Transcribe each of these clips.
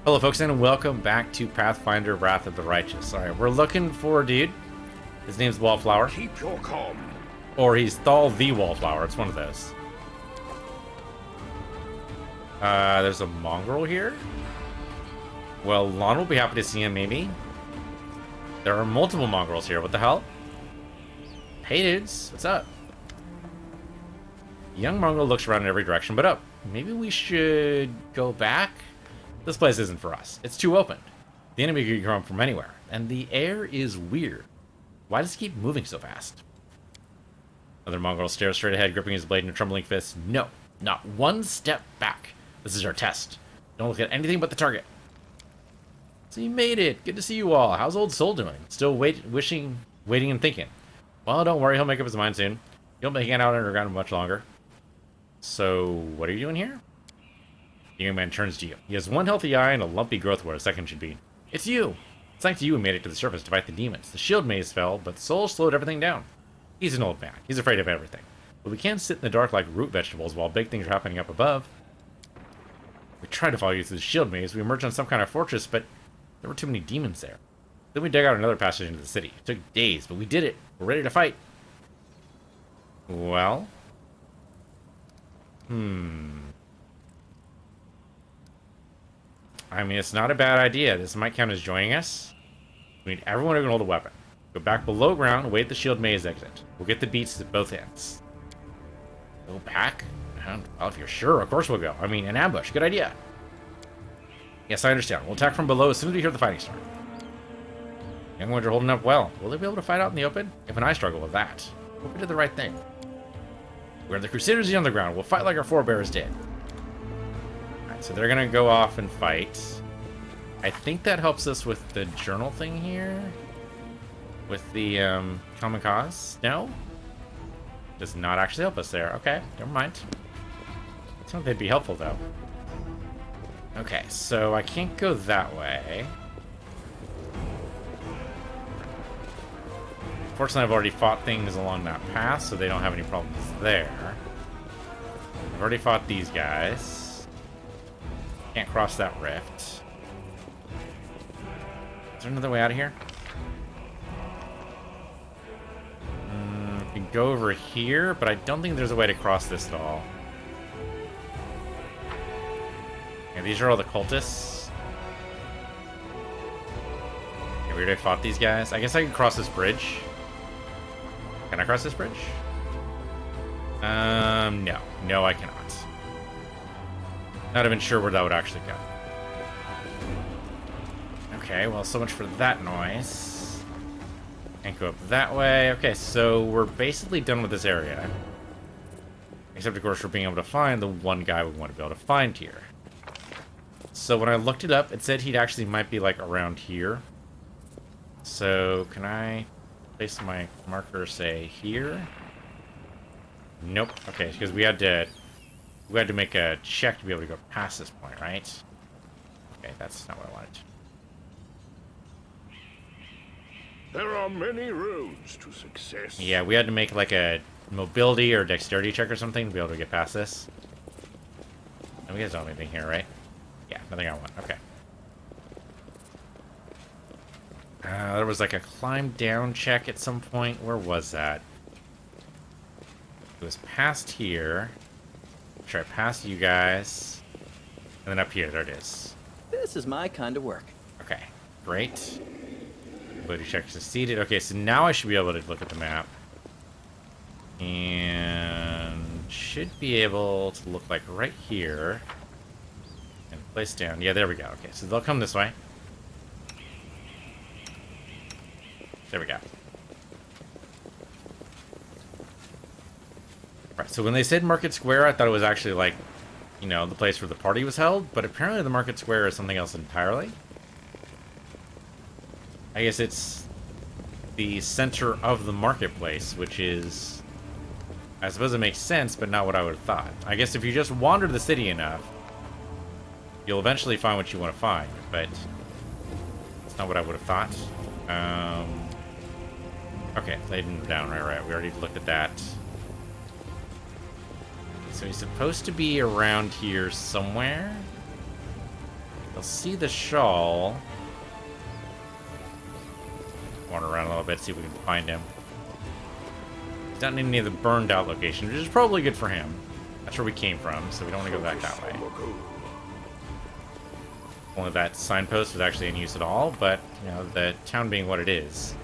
Hello folks and welcome back to Pathfinder Wrath of the Righteous. Alright, we're looking for a dude. His name's Wallflower. Keep your calm. Or he's Thal the Wallflower, it's one of those. There's a mongrel here. Well, Lon will be happy to see him, maybe. There are multiple mongrels here, what the hell? Hey dudes, what's up? Young mongrel looks around in every direction but up. Maybe we should go back? This place isn't for us. It's too open. The enemy could come from anywhere. And the air is weird. Why does it keep moving so fast? Another mongrel stares straight ahead, gripping his blade in a trembling fist. No, not one step back. This is our test. Don't look at anything but the target. So you made it. Good to see you all. How's old soul doing? Still waiting and thinking. Well, don't worry. He'll make up his mind soon. He'll be hanging out underground much longer. So, what are you doing here? The young man turns to you. He has one healthy eye and a lumpy growth where a second should be. It's you! It's thanks to you we made it to the surface to fight the demons. The shield maze fell, but Soul slowed everything down. He's an old man. He's afraid of everything. But we can't sit in the dark like root vegetables while big things are happening up above. We tried to follow you through the shield maze. We emerged on some kind of fortress, but there were too many demons there. Then we dug out another passage into the city. It took days, but we did it. We're ready to fight. Well? I mean, it's not a bad idea. This might count as joining us. We need everyone who can hold a weapon. Go back below ground, wait at the shield maze exit. We'll get the beats at both ends. Go back? Well, if you're sure, of course we'll go. I mean, an ambush. Good idea. Yes, I understand. We'll attack from below as soon as we hear the fighting start. Young ones are holding up well. Will they be able to fight out in the open? Even I struggle with that. Hope we did the right thing. We're the Crusaders of the Underground. We'll fight like our forebears did. Alright, so they're gonna go off and fight. I think that helps us with the journal thing here. With the, common cause? No? Does not actually help us there. Okay, never mind. I thought they'd be helpful, though. Okay, so I can't go that way. Fortunately, I've already fought things along that path, so they don't have any problems there. I've already fought these guys. Can't cross that rift. Is there another way out of here? We can go over here, but I don't think there's a way to cross this at all. Yeah, these are all the cultists. Okay, we already fought these guys. I guess I can cross this bridge. Can I cross this bridge? No. No, I cannot. Not even sure where that would actually go. Okay, well, so much for that noise. Can't go up that way. Okay, so we're basically done with this area. Except, of course, for being able to find the one guy we want to be able to find here. So when I looked it up, it said he'd actually might be, like, around here. So, can I place my marker, say, here? Nope. Okay, because we had to make a check to be able to go past this point, right? Okay, that's not what I wanted. There are many roads to success. Yeah, we had to make like a mobility or dexterity check or something to be able to get past this. And we guys don't have anything here, right? Yeah, nothing I want. Okay. There was like a climb down check at some point. Where was that? It was past here. Sure, past you guys. And then up here, there it is. This is my kind of work. Okay, great. Ability check succeeded. Okay, so now I should be able to look at the map. And should be able to look like right here. And place down. Yeah, there we go. Okay, so they'll come this way. There we go. Right, so when they said Market Square, I thought it was actually like, you know, the place where the party was held, but apparently the Market Square is something else entirely. I guess it's the center of the marketplace, which is, I suppose it makes sense, but not what I would have thought. I guess if you just wander the city enough, you'll eventually find what you want to find, but it's not what I would have thought. Okay, laid him down, right. We already looked at that. So he's supposed to be around here somewhere. You'll see the shawl. Wander around a little bit, see if we can find him. He's not in any of the burned out locations, which is probably good for him. That's where we came from, so we don't want to go back that way. Only that signpost was actually in use at all, but, you know, the town being what it is.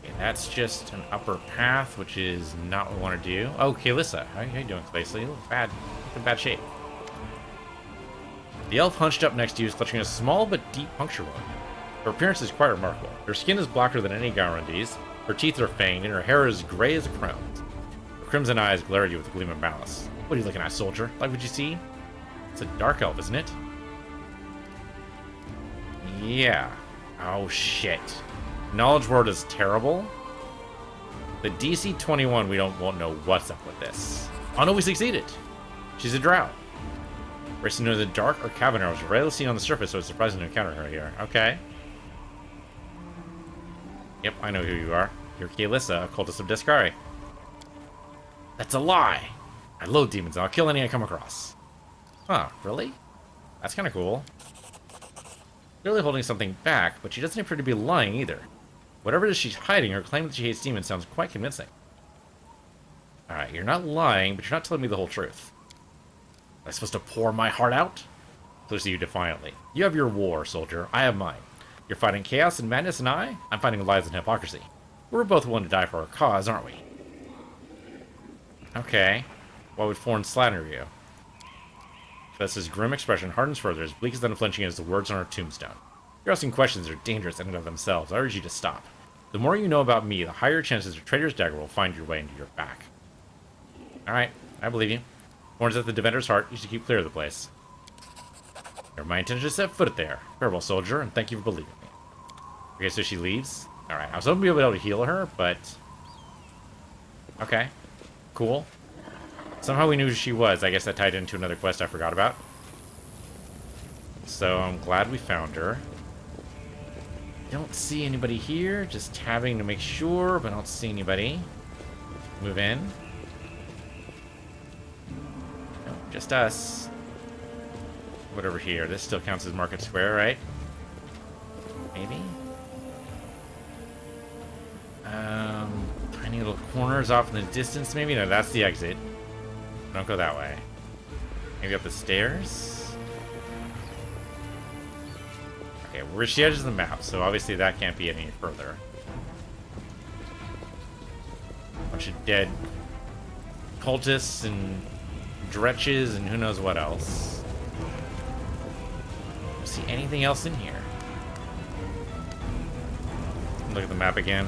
Okay, that's just an upper path, which is not what we want to do. Oh, Kalissa, how are you doing, Kalissa? You look bad. You look in bad shape. The elf hunched up next to you is clutching a small but deep puncture wound. Her appearance is quite remarkable. Her skin is blacker than any Garandi's, her teeth are fanged, and her hair is gray as a crone's. Her crimson eyes glare at you with a gleam of malice. What are you looking at, soldier? Like what you see? It's a dark elf, isn't it? Yeah. Oh, shit. Knowledge word is terrible. The DC 21, won't know what's up with this. Oh no, we succeeded. She's a drow. Racing into the dark or cavern was rarely seen on the surface, so it's surprising to encounter her here. Okay. Yep, I know who you are. You're Kalissa, a cultist of Descari. That's a lie! I loathe demons, and I'll kill any I come across. Huh, really? That's kind of cool. Clearly holding something back, but she doesn't appear to be lying either. Whatever it is she's hiding, her claim that she hates demons sounds quite convincing. Alright, you're not lying, but you're not telling me the whole truth. Am I supposed to pour my heart out? Close to you defiantly. You have your war, soldier. I have mine. You're fighting chaos and madness, and I'm fighting lies and hypocrisy. We're both willing to die for our cause, aren't we? Okay. Why would Forn slander you? Thus his grim expression hardens further, as bleak as unflinching as the words on our tombstone. Your asking questions are dangerous in and of themselves. I urge you to stop. The more you know about me, the higher chances a traitor's dagger will find your way into your back. Alright, I believe you. Horns at the defender's heart, you should keep clear of the place. My intention is to set foot there. Farewell, soldier, and thank you for believing me. Okay, so she leaves. Alright, I was hoping to be able to heal her, but... Okay. Cool. Somehow we knew who she was. I guess that tied into another quest I forgot about. So I'm glad we found her. Don't see anybody here. Just tabbing to make sure, but I don't see anybody. Move in. Nope, just us. Whatever here. This still counts as Market Square, right? Maybe? Tiny little corners off in the distance, maybe? No, that's the exit. Don't go that way. Maybe up the stairs? Okay, we're at the edge of the map, so obviously that can't be any further. Bunch of dead cultists and dretches and who knows what else. Don't see anything else in here. Look at the map again.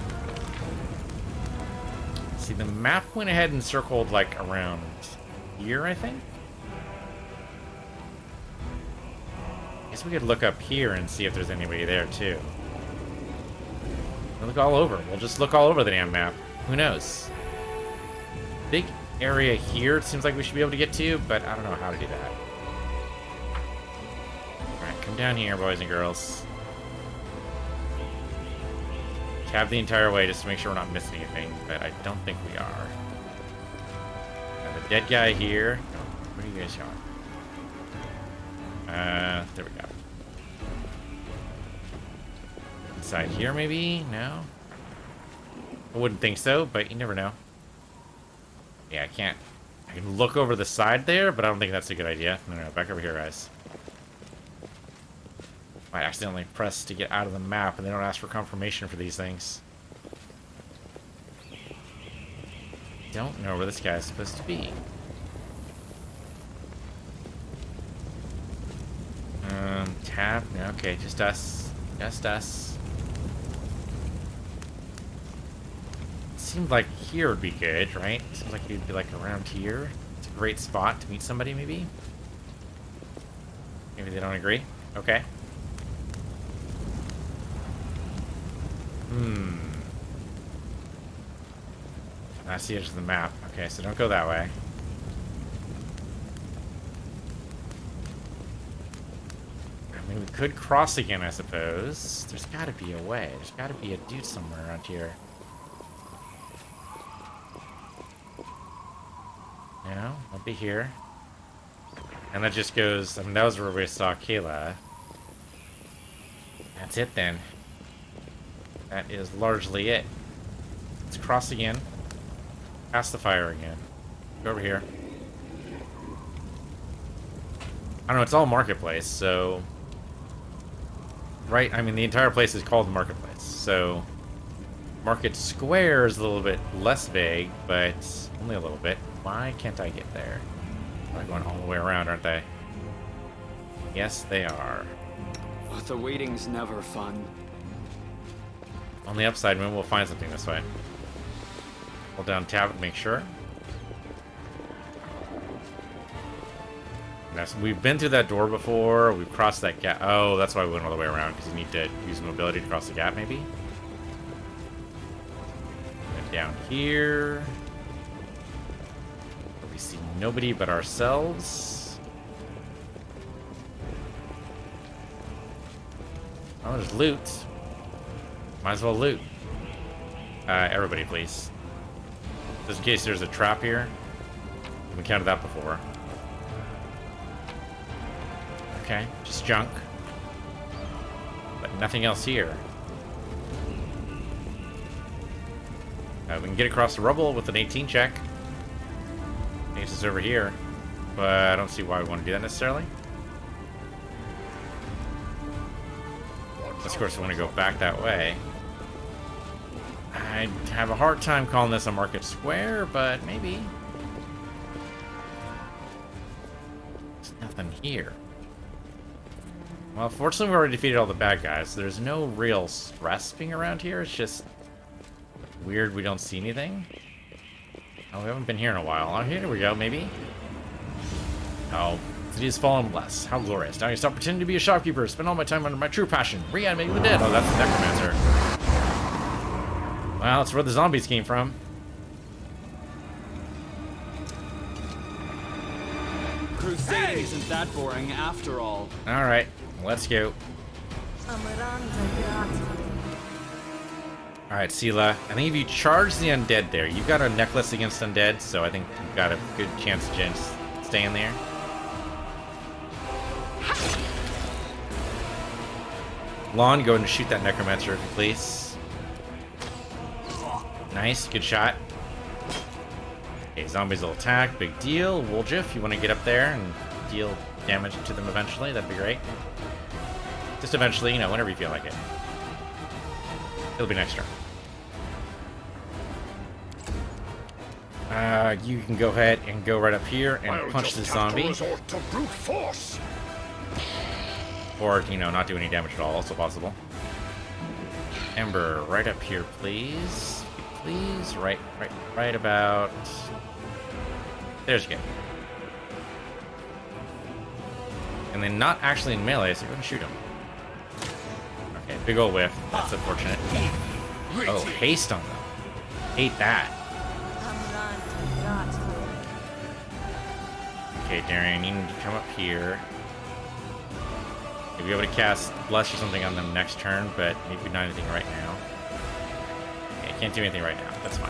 See, the map went ahead and circled like around here, I think? I guess we could look up here and see if there's anybody there, too. We'll look all over. We'll just look all over the damn map. Who knows? Big area here it seems like we should be able to get to, but I don't know how to do that. Alright, come down here, boys and girls. Tab the entire way just to make sure we're not missing anything, but I don't think we are. Got the dead guy here. Where are you guys going? There we go. Inside here, maybe? No? I wouldn't think so, but you never know. Yeah, I can't. I can look over the side there, but I don't think that's a good idea. No, back over here, guys. I accidentally press to get out of the map, and they don't ask for confirmation for these things. Don't know where this guy is supposed to be. Tab? No, okay, just us. Just us. Seemed like here would be good, right? Seems like he'd be like around here. It's a great spot to meet somebody, maybe? Maybe they don't agree? Okay. That's the edge of the map. Okay, so don't go that way. I mean, we could cross again, I suppose. There's got to be a way. There's got to be a dude somewhere around here. No, won't be here. And that just goes... I mean, that was where we saw Kayla. That's it, then. That is largely it. Let's cross again. Past the fire again. Go over here. I don't know, it's all marketplace, so... Right, I mean, the entire place is called Marketplace, so... Market Square is a little bit less vague, but only a little bit. Why can't I get there? They're going all the way around, aren't they? Yes, they are. Oh, the waiting's never fun. On the upside, maybe we'll find something this way. Hold down tab and make sure. Yes, we've been through that door before. We've crossed that gap. Oh, that's why we went all the way around, because you need to use mobility to cross the gap, maybe? And down here... we see nobody but ourselves. Oh, there's loot. Might as well loot. Everybody, please. Just in case there's a trap here. We encountered that before. Okay, just junk. But nothing else here. We can get across the rubble with an 18 check. Ace is over here. But I don't see why we want to do that necessarily. Of course, we want to go back that way. I have a hard time calling this a market square, but maybe. There's nothing here. Well, fortunately, we already defeated all the bad guys, so there's no real stress being around here. It's just weird we don't see anything. Oh, we haven't been here in a while. Oh, here we go, maybe. Oh, city has fallen less. How glorious. Now you stop pretending to be a shopkeeper. Spend all my time under my true passion. Reanimating the dead. Oh, that's the necromancer. Well, that's where the zombies came from. Crusading isn't that boring after all. Alright, let's go. Alright, Sela. I think if you charge the undead there, you've got a necklace against undead, so I think you've got a good chance of just staying there. Lon, go ahead and shoot that necromancer, if you please. Nice, good shot. Okay, zombies will attack, big deal. Woljif, you want to get up there and deal damage to them eventually, that'd be great. Just eventually, you know, whenever you feel like it. It'll be next turn. You can go ahead and go right up here and punch the zombie. Resort to brute force. Or, you know, not do any damage at all, also possible. Ember, right up here, please. Please, right about... There's good. And then not actually in melee, so you're gonna shoot him. Okay, big ol' whiff. That's unfortunate. Oh, haste on them. Hate that. Okay, Darian, you need to come up here. You'll be able to cast Bless or something on them next turn, but maybe not anything right now. Okay, can't do anything right now. That's fine.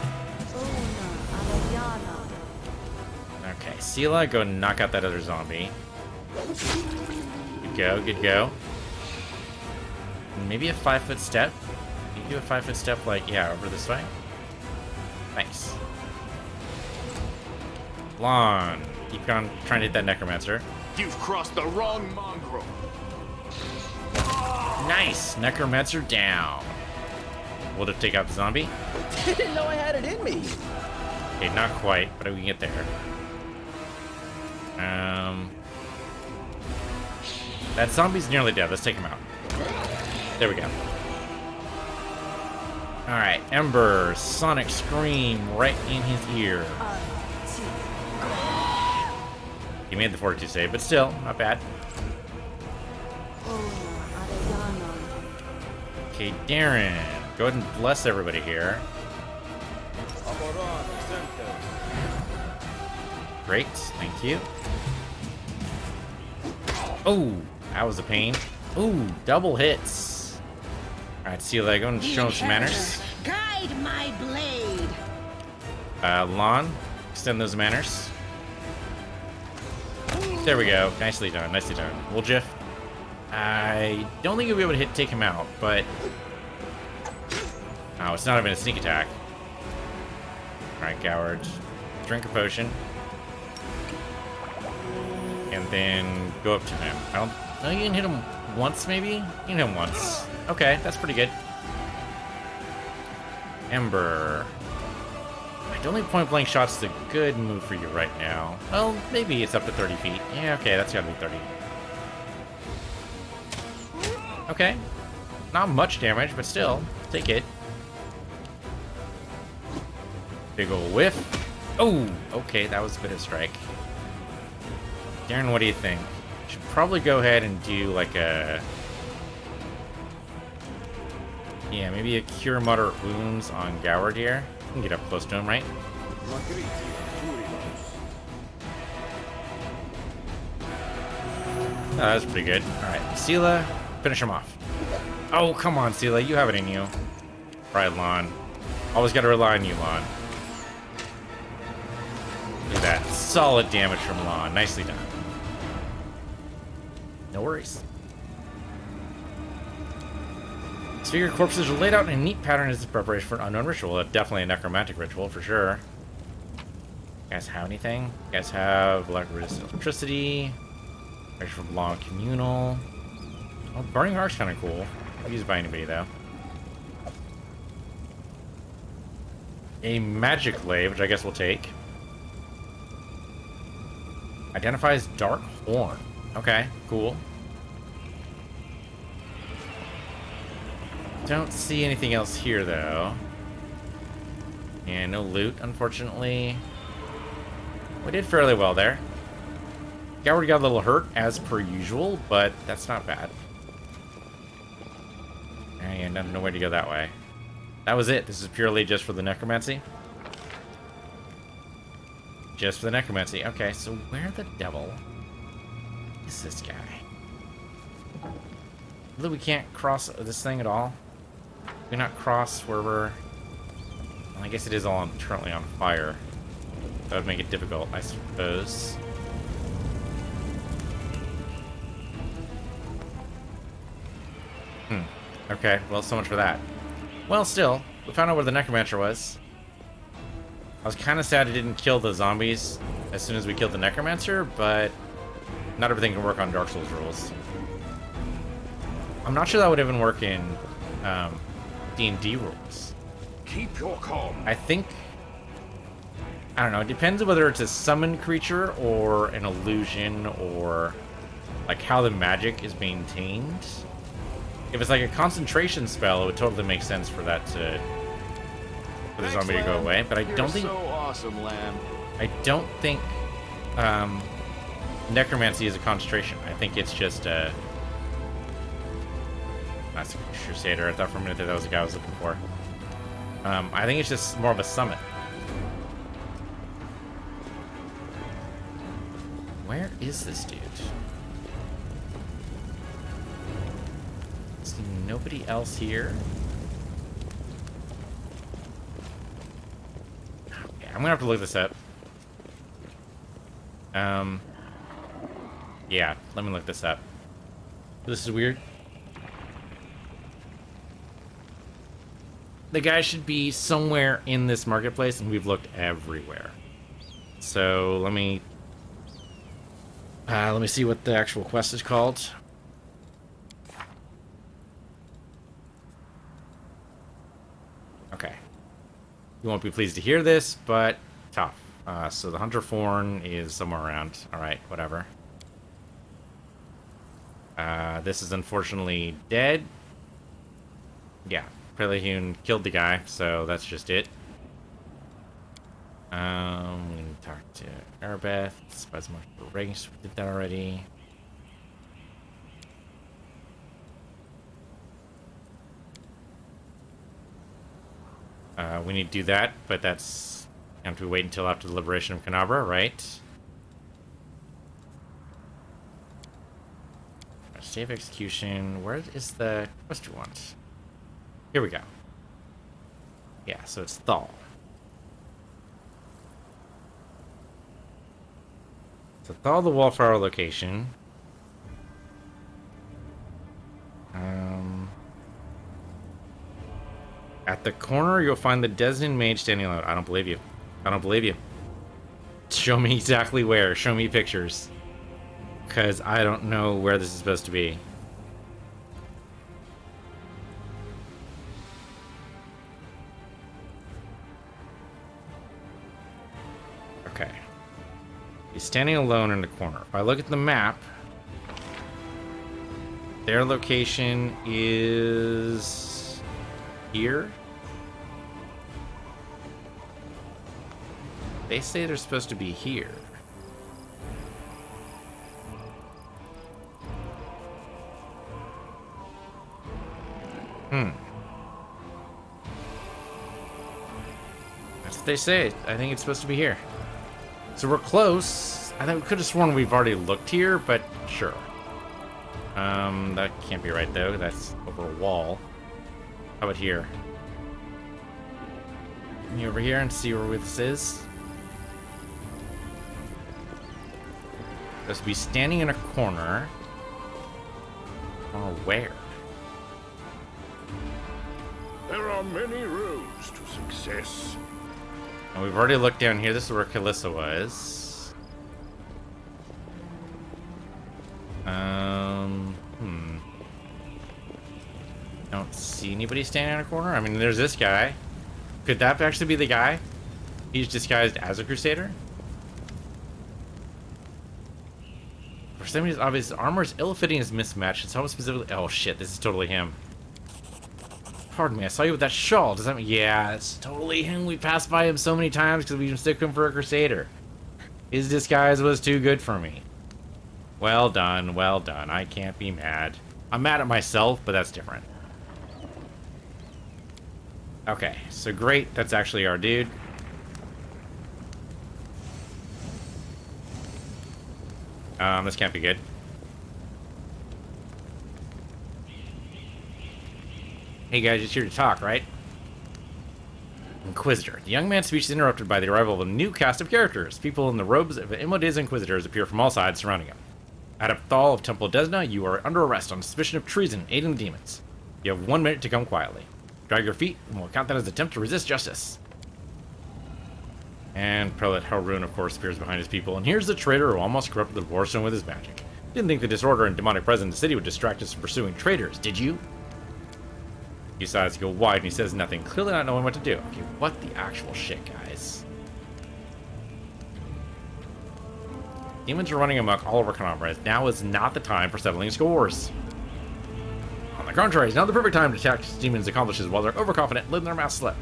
Okay, Sela, go knock out that other zombie. Good go, good go. Maybe a 5-foot step. You do a 5-foot step, like, yeah, over this way. Nice. Lon, keep on trying to hit that necromancer. You've crossed the wrong mongrel. Nice! Necromancer down. We'll just take out the zombie. I didn't know I had it in me. Okay, not quite, but we can get there. That zombie's nearly dead. Let's take him out. There we go. Alright, Ember, Sonic Scream right in his ear. He made the 42 save, but still, not bad. Okay, Darren, go ahead and bless everybody here. Great, thank you. Oh, that was a pain. Ooh, double hits. Alright, Sela, go and show him some manners. Guide my blade. Lon, extend those manners. There we go. Nicely done. Nicely done. Woljiff. I don't think you'll be able to take him out, but... Oh, it's not even a sneak attack. Alright, Goward. Drink a potion. And then go up to him. I don't... No, you can hit him once, maybe? You can hit him once. Okay, that's pretty good. Ember. I don't think point-blank shot's a good move for you right now. Well, maybe it's up to 30 feet. Yeah, okay, that's gotta be 30. Okay. Not much damage, but still. Take it. Big ol' whiff. Oh! Okay, that was a bit of a strike. Darren, what do you think? Should probably go ahead and do like a... Yeah, maybe a Cure Moderate Wounds on Goward here. You can get up close to him, right? Oh, that was pretty good. Alright, Sela, finish him off. Oh, come on, Sela, you have it in you. Right, Lon. Always gotta rely on you, Lon. Look at that. Solid damage from Lon. Nicely done. No worries. Sphere corpses are laid out in a neat pattern as a preparation for an unknown ritual. Definitely a necromantic ritual, for sure. You guys have anything? You guys have electricity. From long communal. Oh, burning heart's kind of cool. Not used by anybody though. A magic glaive, which I guess we'll take. Identifies dark horn. Okay, cool. Don't see anything else here though. And no loot, unfortunately. We did fairly well there. Goward got a little hurt, as per usual, but that's not bad. And no way to go that way. That was it. This is purely just for the necromancy. Just for the necromancy. Okay, so where the devil is this guy? Really, we can't cross this thing at all? We not cross where we're... Well, I guess it is all currently on fire. That would make it difficult, I suppose. Okay, well, so much for that. Well, still, we found out where the necromancer was. I was kind of sad it didn't kill the zombies as soon as we killed the necromancer, but not everything can work on Dark Souls rules. I'm not sure that would even work in D&D rules. Keep your calm. I think... I don't know, it depends on whether it's a summoned creature or an illusion or like how the magic is maintained. If it's like a concentration spell, it would totally make sense for that to... for the zombie to go away, but I don't think... so awesome, Lamb. I don't think necromancy is a concentration. I think it's just a... That's a Crusader. I thought for a minute that was the guy I was looking for. I think it's just more of a summon. Where is this dude? See nobody else here. Okay, I'm gonna have to look this up. Yeah, let me look this up. This is weird. The guy should be somewhere in this marketplace, and we've looked everywhere. So let me see what the actual quest is called. Okay. You won't be pleased to hear this, but tough. So the Hunter Thorn is somewhere around. Alright, whatever. This is unfortunately dead. Yeah, Pelihune killed the guy, so that's just it. We can talk to Arbeth. Spasmodic Rings, we did that already. We need to do that, but that's... have to wait until after the liberation of Canabra, right? Save execution. Where is the quest we want? Here we go. Yeah, so it's Thal. So follow the wallflower location. At the corner, you'll find the Desnan mage standing alone. I don't believe you. I don't believe you. Show me exactly where. Show me pictures. Because I don't know where this is supposed to be. Okay. He's standing alone in the corner. If I look at the map, their location is here. They say they're supposed to be here. That's what they say. I think it's supposed to be here. So we're close. I think we could have sworn we've already looked here, but sure. That can't be right though. That's over a wall. How about here? Can you over here and see where this is? Supposed to be standing in a corner. Oh, where? There are many roads to success. And we've already looked down here. This is where Kalissa was. Don't see anybody standing in a corner. I mean, there's this guy. Could that actually be the guy? He's disguised as a crusader? For some reason, obvious armor's ill-fitting is mismatched. It's almost specifically. Oh shit! This is totally him. Pardon me, I saw you with that shawl. Does that mean? Yeah, it's totally him. We passed by him so many times because we mistook him for a crusader. His disguise was too good for me. Well done, well done. I can't be mad. I'm mad at myself, but that's different. Okay, so great. That's actually our dude. This can't be good. Hey guys, just here to talk, right? Inquisitor. The young man's speech is interrupted by the arrival of a new cast of characters. People in the robes of Imodi's Inquisitors appear from all sides surrounding him. Adepthal of Temple Desna, you are under arrest on suspicion of treason, aiding the demons. You have 1 minute to come quietly. Drag your feet, and we'll count that as an attempt to resist justice. And Prelate Haroon, of course, appears behind his people. And here's the traitor who almost corrupted the Warstone with his magic. Didn't think the disorder and demonic presence in the city would distract us from pursuing traitors, did you? He decides to go wide, and he says nothing, clearly not knowing what to do. Okay, what the actual shit, guys? Demons are running amok all over Canabra. Now is not the time for settling scores. On the contrary, it's now the perfect time to attack demons' accomplices while they're overconfident, letting their mouths slip.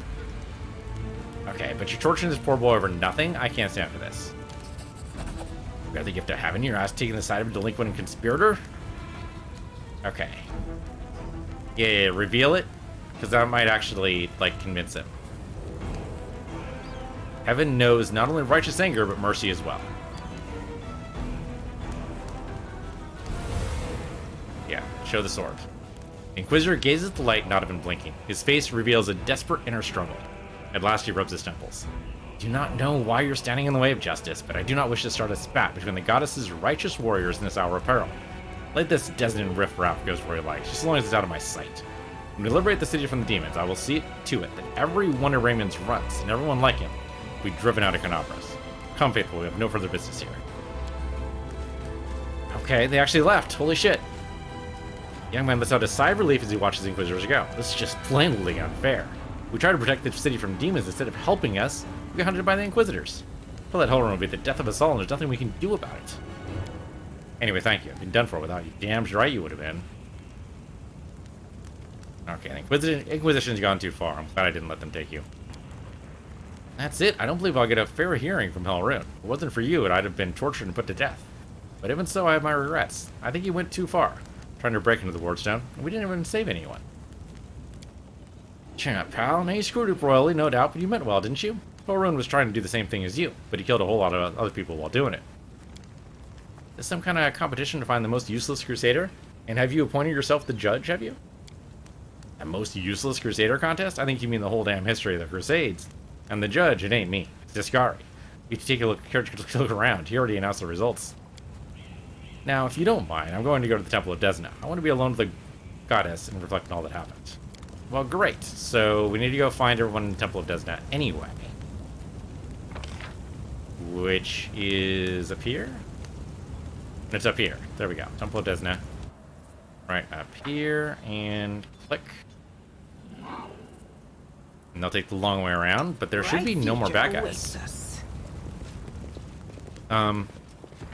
Okay, but you're torturing this poor boy over nothing? I can't stand for this. You got the gift of having your ass taking the side of a delinquent and conspirator? Okay. Yeah, reveal it, because that might actually, like, convince him. Heaven knows not only righteous anger, but mercy as well. Yeah, show the sword. Inquisitor gazes at the light, not even blinking. His face reveals a desperate inner struggle. At last he rubs his temples. I do not know why you're standing in the way of justice, but I do not wish to start a spat between the goddess's righteous warriors in this hour of peril. Let this Desnan riffraff goes where he likes, just as long as it's out of my sight. When we liberate the city from the demons, I will see to it that every one of Raymond's runs, and everyone like him, will be driven out of Canabras. Come, faithful, we have no further business here. Okay, they actually left. Holy shit. The young man lets out a sigh of relief as he watches the Inquisitors go. This is just plainly unfair. We try to protect the city from demons instead of helping us. We get hunted by the Inquisitors. Well, that Hellrun will be the death of us all, and there's nothing we can do about it. Anyway, thank you. I've been done for without you. Damn right you would have been. Okay, the Inquisition's gone too far. I'm glad I didn't let them take you. That's it. I don't believe I'll get a fair hearing from Hellrun. If it wasn't for you, I'd have been tortured and put to death. But even so, I have my regrets. I think you went too far, trying to break into the Wardstone, and we didn't even save anyone. Chin up, pal. Now you screwed up royally, no doubt, but you meant well, didn't you? Hellrun was trying to do the same thing as you, but he killed a whole lot of other people while doing it. Is some kind of competition to find the most useless crusader? And have you appointed yourself the judge, have you? A most useless crusader contest? I think you mean the whole damn history of the Crusades. And the judge, it ain't me. It's Discari. You can take a look around. He already announced the results. Now, if you don't mind, I'm going to go to the Temple of Desna. I want to be alone with the goddess and reflect on all that happened. Well, great. So we need to go find everyone in the Temple of Desna anyway. Which is up here? It's up here. There we go. Temple of Desna. Right up here, and click. And they'll take the long way around, but there should be no more bad guys.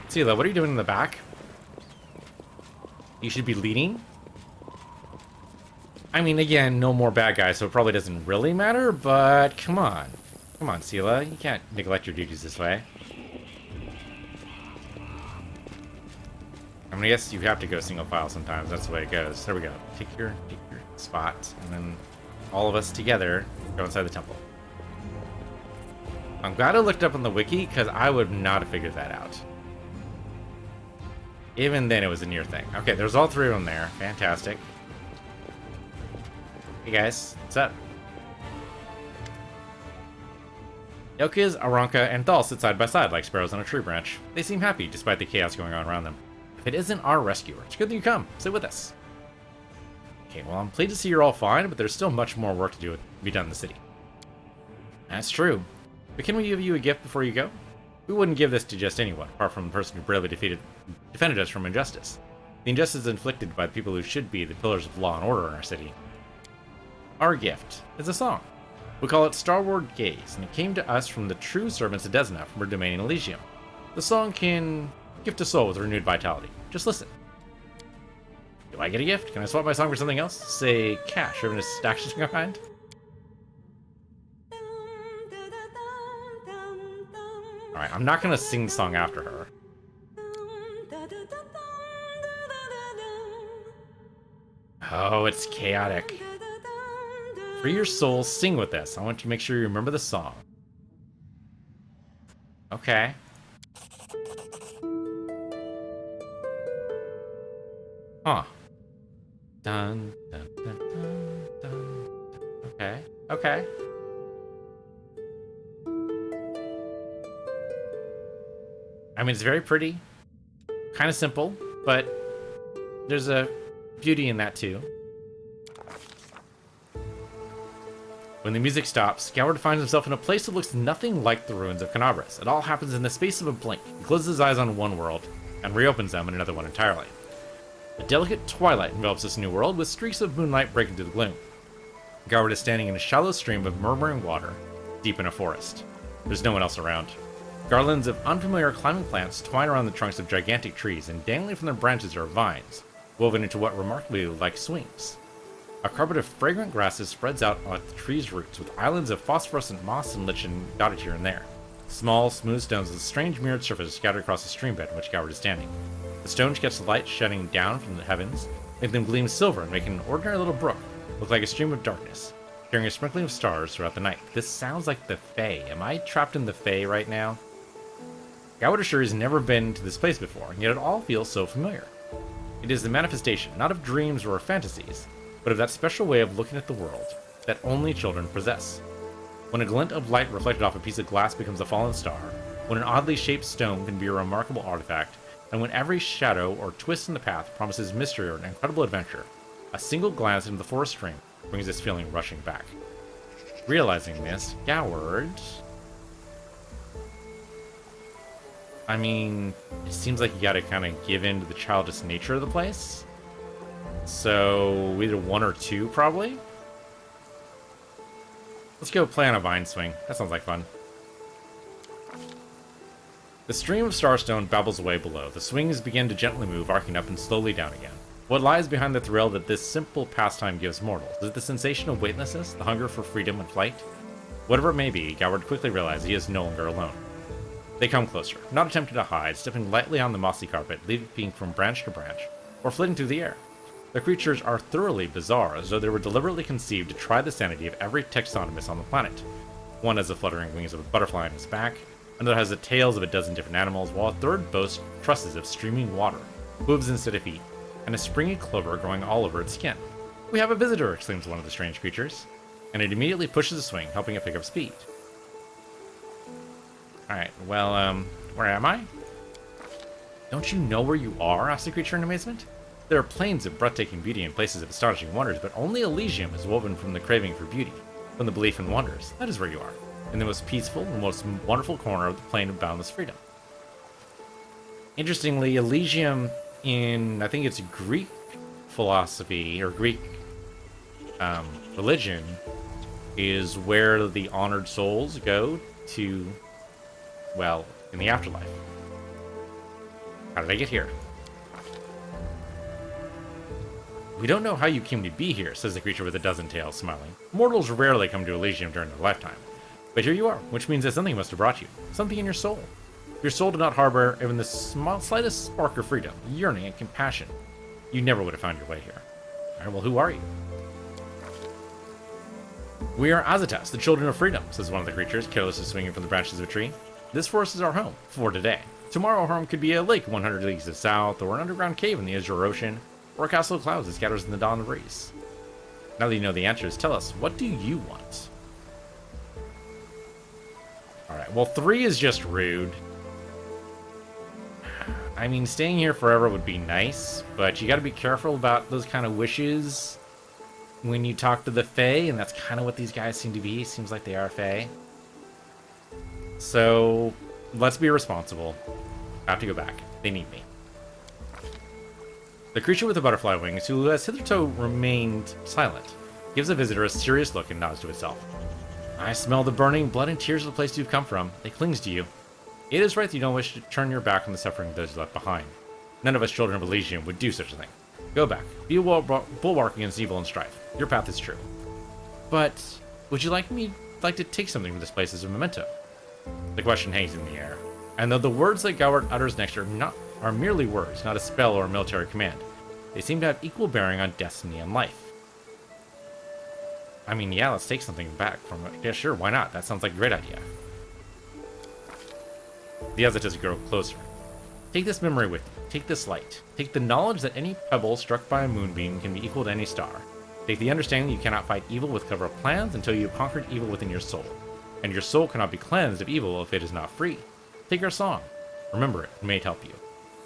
Sela, what are you doing in the back? You should be leading? I mean, again, no more bad guys, so it probably doesn't really matter, but come on. Come on, Sela. You can't neglect your duties this way. I mean, I guess you have to go single file sometimes. That's the way it goes. There we go. Take your spot, and then all of us together go inside the temple. I'm glad I looked up on the wiki, because I would not have figured that out. Even then, it was a near thing. Okay, there's all three of them there. Fantastic. Hey guys, what's up? Yokiz, Aranka, and Thal sit side by side like sparrows on a tree branch. They seem happy despite the chaos going on around them. If it isn't our rescuer, it's good that you come. Sit with us. Okay, well, I'm pleased to see you're all fine, but there's still much more work to be done in the city. That's true. But can we give you a gift before you go? We wouldn't give this to just anyone, apart from the person who bravely defended us from injustice. The injustice inflicted by the people who should be the pillars of law and order in our city. Our gift is a song. We call it Starward Gaze, and it came to us from the true servants of Desna from her domain in Elysium. The song can gift a soul with renewed vitality. Just listen. Do I get a gift? Can I swap my song for something else? Say cash, or even a stash of some kind? Alright, I'm not gonna sing the song after her. Oh, it's chaotic. Free your soul, sing with us. I want you to make sure you remember the song. Okay. Huh. Dun, dun, dun, dun, dun. Okay. Okay. I mean, it's very pretty. Kind of simple, but there's a beauty in that too. When the music stops, Goward finds himself in a place that looks nothing like the ruins of Canabras. It all happens in the space of a blink. He closes his eyes on one world and reopens them in another one entirely. A delicate twilight envelops this new world, with streaks of moonlight breaking through the gloom. Goward is standing in a shallow stream of murmuring water, deep in a forest. There's no one else around. Garlands of unfamiliar climbing plants twine around the trunks of gigantic trees, and dangling from their branches are vines, woven into what remarkably look like swings. A carpet of fragrant grasses spreads out at the tree's roots, with islands of phosphorescent moss and lichen dotted here and there. Small, smooth stones with a strange mirrored surface scattered across the streambed in which Goward is standing. The stones catch the light shedding down from the heavens, make them gleam silver and making an ordinary little brook look like a stream of darkness, carrying a sprinkling of stars throughout the night. This sounds like the Fae. Am I trapped in the Fae right now? Goward is sure he's never been to this place before, and yet it all feels so familiar. It is the manifestation, not of dreams or fantasies, but of that special way of looking at the world that only children possess. When a glint of light reflected off a piece of glass becomes a fallen star, when an oddly shaped stone can be a remarkable artifact, and when every shadow or twist in the path promises mystery or an incredible adventure, a single glance into the forest stream brings this feeling rushing back. Realizing this, Goward... I mean, it seems like you gotta kind of give in to the childish nature of the place. So, either one or two, probably? Let's go play on a vine swing. That sounds like fun. The stream of starstone babbles away below. The swings begin to gently move, arcing up and slowly down again. What lies behind the thrill that this simple pastime gives mortals? Is it the sensation of weightlessness, the hunger for freedom and flight? Whatever it may be, Goward quickly realizes he is no longer alone. They come closer, not attempting to hide, stepping lightly on the mossy carpet, leaping from branch to branch, or flitting through the air. The creatures are thoroughly bizarre, as though they were deliberately conceived to try the sanity of every taxonomist on the planet. One has the fluttering wings of a butterfly on its back, another has the tails of a dozen different animals, while a third boasts trusses of streaming water, hooves instead of feet, and a springy clover growing all over its skin. "We have a visitor!" exclaims one of the strange creatures, and it immediately pushes the swing, helping it pick up speed. Alright, well, where am I? Don't you know where you are? Asked the creature in amazement. There are plains of breathtaking beauty and places of astonishing wonders, but only Elysium is woven from the craving for beauty, from the belief in wonders. That is where you are, in the most peaceful and most wonderful corner of the plain of boundless freedom. Interestingly, Elysium in, I think it's Greek philosophy, or Greek religion, is where the honored souls go to, well, in the afterlife. How did I get here? We don't know how you came to be here, says the creature with a dozen tails, smiling. Mortals rarely come to Elysium during their lifetime. But here you are, which means that something must have brought you. Something in your soul. Your soul did not harbor even the slightest spark of freedom, yearning, and compassion. You never would have found your way here. Alright, well, who are you? We are Azatas, the children of freedom, says one of the creatures, carelessly swinging from the branches of a tree. This forest is our home, for today. Tomorrow our home could be a lake 100 leagues to the south, or an underground cave in the Azure Ocean, or a castle of clouds that scatters in the dawn breeze. Now that you know the answers, tell us, what do you want? Alright, well, 3 is just rude. I mean, staying here forever would be nice, but you gotta be careful about those kind of wishes when you talk to the Fae, and that's kind of what these guys seem to be. Seems like they are Fae. So, let's be responsible. I have to go back. They need me. The creature with the butterfly wings, who has hitherto remained silent, gives the visitor a serious look and nods to itself. I smell the burning blood and tears of the place you've come from. It clings to you. It is right that you don't wish to turn your back on the suffering of those left behind. None of us children of Elysium would do such a thing. Go back. Be a bulwark against evil and strife. Your path is true. But, would you like to take something from this place as a memento? The question hangs in the air. And though the words that Goward utters next are merely words, not a spell or a military command, they seem to have equal bearing on destiny and life. I mean, yeah, let's take something back from it. Yeah, sure, why not? That sounds like a great idea. The Azatas grow closer. Take this memory with you. Take this light. Take the knowledge that any pebble struck by a moonbeam can be equal to any star. Take the understanding that you cannot fight evil with clever plans until you have conquered evil within your soul. And your soul cannot be cleansed of evil if it is not free. Take our song. Remember it. It may help you.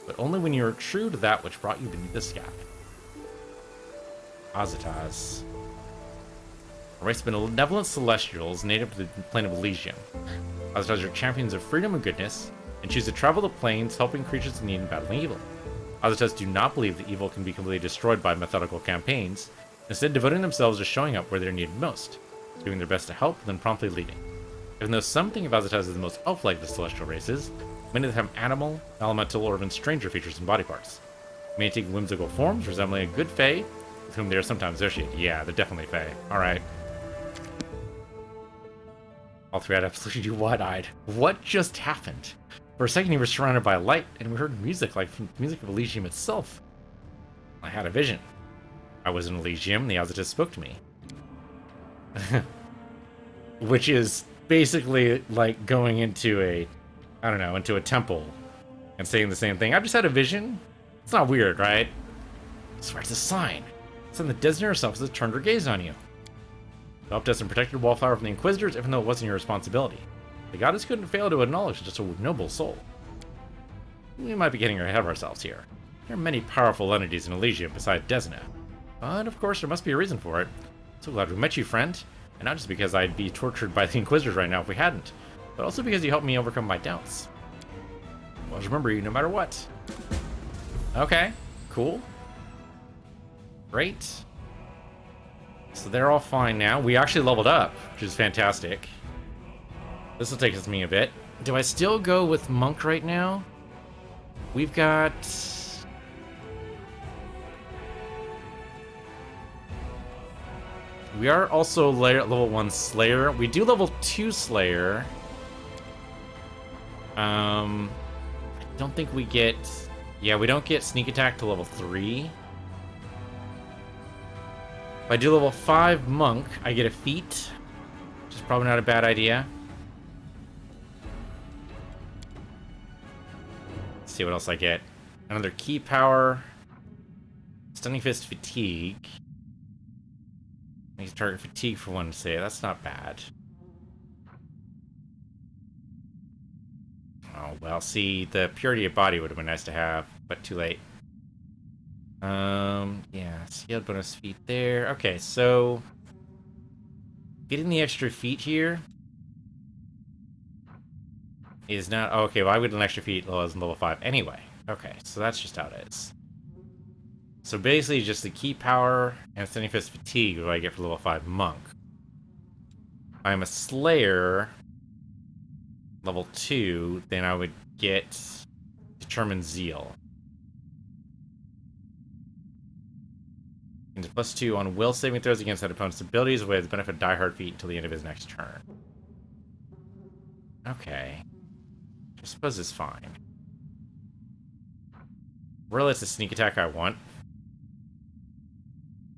But only when you are true to that which brought you beneath the sky. Azatas. A race of benevolent celestials native to the plane of Elysium. Azatas are champions of freedom and goodness, and choose to travel the plains, helping creatures in need and battling evil. Azatas do not believe that evil can be completely destroyed by methodical campaigns, instead devoting themselves to showing up where they're needed most, doing their best to help, then promptly leading. Even though some think of Azatas as the most elf-like of the celestial races, many of them have animal, elemental, or even stranger features and body parts. Many take whimsical forms, resembling a good fae, with whom they are sometimes associated. Yeah, they're definitely fae. Alright. All 3 had absolutely wide-eyed. What just happened? For a second, we were surrounded by light, and we heard music like from the music of Elysium itself. I had a vision. I was in Elysium, and the Azatas spoke to me. Which is basically like going into a, I don't know, into a temple and saying the same thing. I've just had a vision. It's not weird, right? I swear it's a sign. It's in the Desna herself has turned her gaze on you. You helped us and protected Wallflower from the Inquisitors, even though it wasn't your responsibility. The goddess couldn't fail to acknowledge just a noble soul. We might be getting ahead of ourselves here. There are many powerful entities in Elysium besides Desna. But, of course, there must be a reason for it. So glad we met you, friend. And not just because I'd be tortured by the Inquisitors right now if we hadn't, but also because you helped me overcome my doubts. I'll always remember you no matter what. Okay, cool. Great. So they're all fine now. We actually leveled up, which is fantastic. This will take us me a bit. Do I still go with Monk right now? We've got... We are also level 1 Slayer. We do level 2 Slayer. I don't think we get... Yeah, we don't get Sneak Attack to level 3. If I do level 5 Monk, I get a feat, which is probably not a bad idea. Let's see what else I get. Another Key Power. Stunning Fist Fatigue. Makes target fatigue for one to say. That's not bad. well. See, the purity of body would have been nice to have, but too late. Yeah, scaled bonus feet there. Okay, so getting the extra feet here is not... Oh, okay, well, I would get an extra feet as level 5 anyway. Okay, so that's just how it is. So basically, just the key power and Sending Fist Fatigue what I get for level 5 Monk. I'm a Slayer, level 2, then I would get Determined Zeal. And +2 on will saving throws against that opponent's abilities with benefit Die Hard feat until the end of his next turn. Okay. I suppose it's fine. Really, it's a sneak attack I want.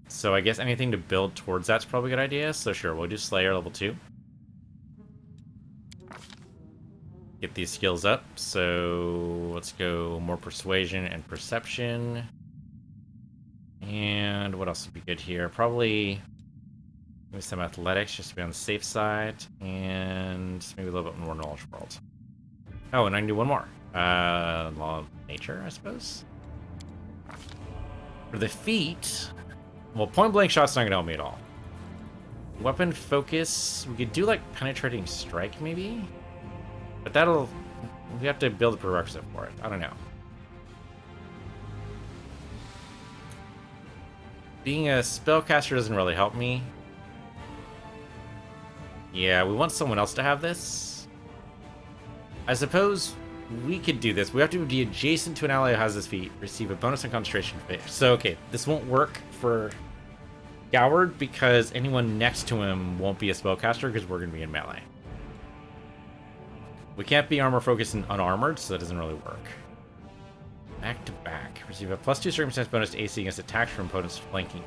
So I guess anything to build towards that's probably a good idea. So sure, we'll do Slayer level 2. Get these skills up. So let's go more Persuasion and Perception. And what else would be good here? Probably maybe some Athletics just to be on the safe side. And maybe a little bit more Knowledge World. Oh, and I can do one more. Law of Nature, I suppose. For the feet... Well, point blank shot's not gonna help me at all. Weapon focus, we could do like penetrating strike maybe? But that'll, we have to build a prerequisite for it. I don't know. Being a spellcaster doesn't really help me. Yeah, we want someone else to have this. I suppose we could do this. We have to be adjacent to an ally who has this feat, receive a bonus on concentration. So, okay, this won't work for Goward because anyone next to him won't be a spellcaster because we're going to be in melee. We can't be armor focused and unarmored, so that doesn't really work. Back to back. Receive a +2 circumstance bonus to AC against attacks from opponents flanking.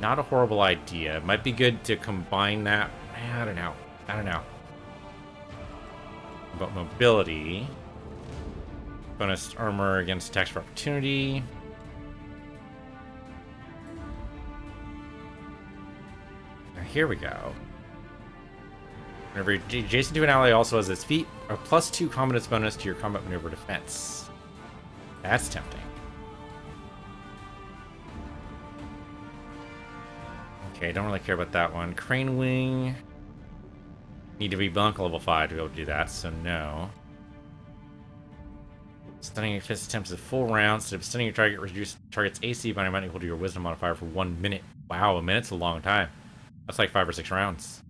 Not a horrible idea. It might be good to combine that. I don't know. I don't know. But mobility. Bonus armor against attacks for opportunity. Now here we go. Whenever you're adjacent to an ally also has its feet, a +2 combinance bonus to your combat maneuver defense. That's tempting. Okay, don't really care about that one. Crane Wing. Need to be Blanc level 5 to be able to do that, so no. Stunning your fist attempts a full round. Instead of stunning your target, reduce target's AC by an amount equal to your wisdom modifier for 1 minute. Wow, a minute's a long time. That's like 5 or 6 rounds.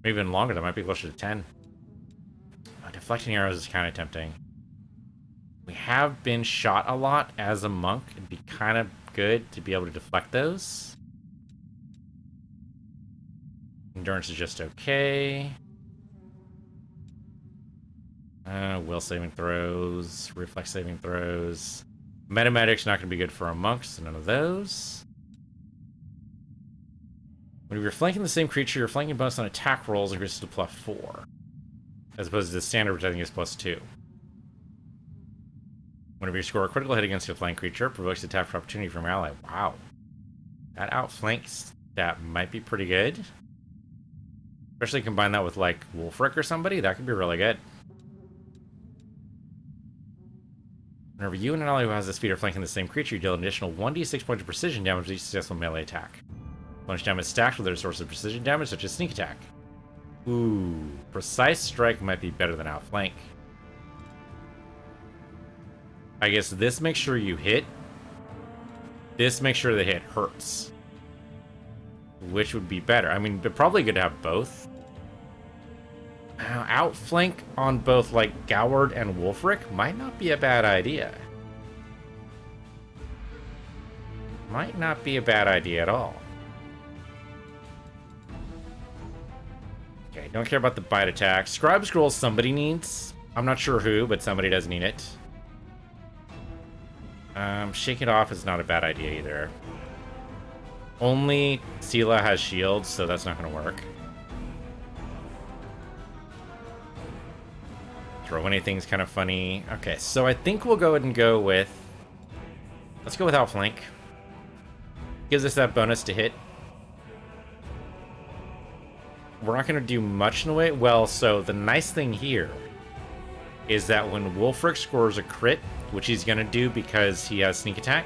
Maybe even longer, that might be closer to 10. Deflecting arrows is kind of tempting. We have been shot a lot as a monk. It'd be kind of good to be able to deflect those. Endurance is just okay. Will saving throws, reflex saving throws. Metamedic's not going to be good for a monk, so none of those. When you're flanking the same creature, your flanking bonus on attack rolls increases to +4. As opposed to the standard, which I think is +2. Whenever you score a critical hit against a flank creature, provokes attack for opportunity from your ally. Wow. That outflanks that might be pretty good. Especially combine that with, like, Wolfric or somebody. That could be really good. Whenever you and an ally who has this feat are flanking the same creature, you deal an additional 1d6 points of precision damage with each successful melee attack. Punch damage stacked with other sources of precision damage, such as sneak attack. Ooh, precise strike might be better than outflank. I guess this makes sure you hit. This makes sure the hit hurts. Which would be better? I mean, they're probably good to have both. Outflank on both, like, Goward and Wolfric might not be a bad idea. Might not be a bad idea at all. Okay, don't care about the bite attack. Scribe Scroll somebody needs. I'm not sure who, but somebody does need it. Shake it off is not a bad idea either. Only Sela has shields, so that's not going to work. Throw anything's kind of funny. Okay, so I think we'll go ahead and go with... Let's go with Outflank. Gives us that bonus to hit. we're not going to do much in the way. Well, so the nice thing here is that when Wulfric scores a crit, which he's going to do because he has sneak attack,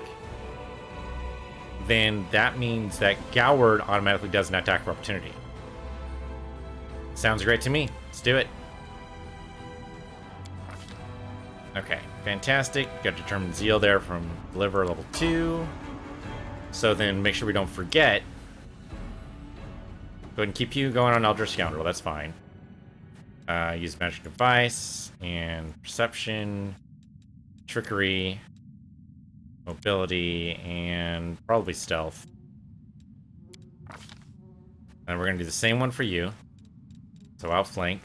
then that means that Goward automatically does an attack of opportunity. Sounds great to me. Let's do it. Okay, fantastic. Got Determined Zeal there from Deliver level 2. So then make sure we don't forget. Go ahead and keep you going on Eldritch Scoundrel. That's fine. Use Magic Device and Perception, Trickery, Mobility, and probably Stealth. And we're going to do the same one for you. So outflank.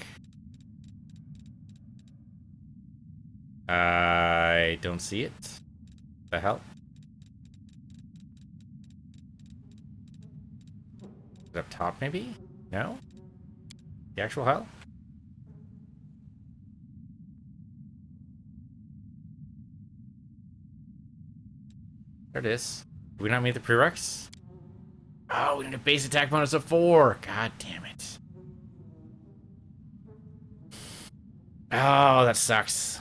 I don't see it. The hell? Is it up top, maybe? No? The actual hell? There it is. Did we not meet the prereqs? Oh, we need a base attack bonus of 4. God damn it. Oh, that sucks.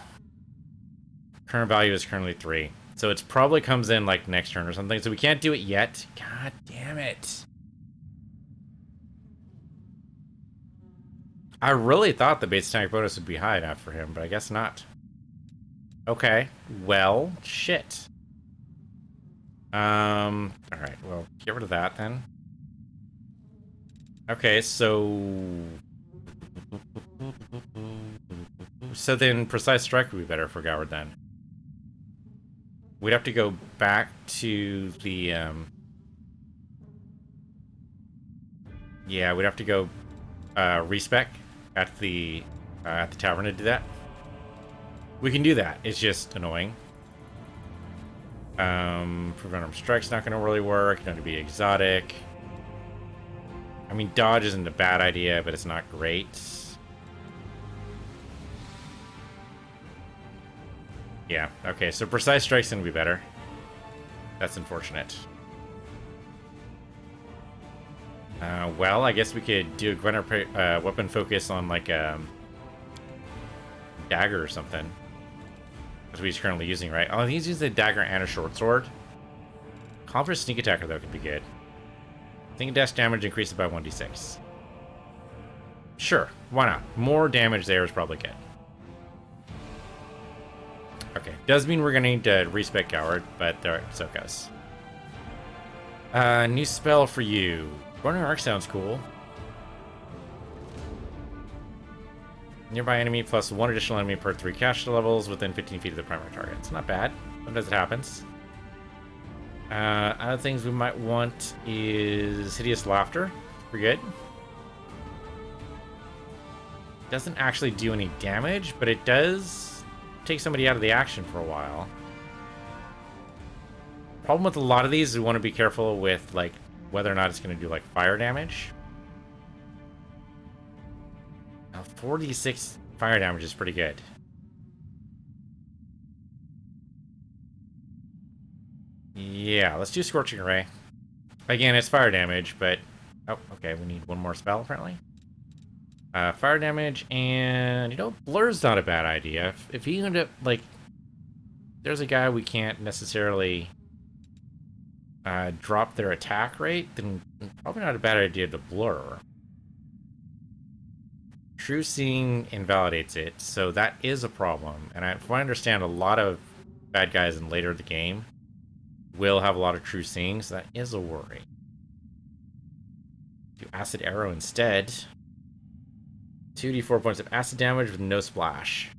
Current value is currently 3. So it probably comes in like next turn or something. So we can't do it yet. God damn it. I really thought the base attack bonus would be high enough for him, but I guess not. Okay. Well, shit. Alright, well, get rid of that then. Okay, so then Precise Strike would be better for Goward then. We'd have to go back to the, yeah, we'd have to go, respec at the tavern to do that. We can do that, it's just annoying. Prevent Arm Strike's not gonna really work, it's gonna be exotic. I mean, dodge isn't a bad idea, but it's not great. Yeah, okay, so Precise Strike's gonna be better. That's unfortunate. Well, I guess we could do a Gwenner weapon focus on, like, dagger or something. That's what he's currently using, right? Oh, he's using a dagger and a short sword. Conference Sneak Attacker, though, could be good. Think dash damage increases by 1d6. Sure, why not? More damage there is probably good. Okay, does mean we're gonna need to respec Goward, but there, so it goes. New spell for you. Burning Arc sounds cool. Nearby enemy plus 1 additional enemy per 3 caster levels within 15 feet of the primary target. It's not bad. Sometimes it happens. Other things we might want is Hideous Laughter. Pretty good. Doesn't actually do any damage, but it does take somebody out of the action for a while. Problem with a lot of these is we want to be careful with, like, whether or not it's going to do, like, fire damage. Now, 46 fire damage is pretty good. Yeah, let's do Scorching Ray. Again, it's fire damage, but... Oh, okay, we need one more spell, apparently. Fire damage, and, you know, Blur's not a bad idea. If he ended up, like... There's a guy we can't necessarily... drop their attack rate, then probably not a bad idea to Blur. True Seeing invalidates it, so that is a problem. And if I understand, a lot of bad guys in later the game will have a lot of True Seeing, so that is a worry. Do Acid Arrow instead. 2d4 points of acid damage with no splash.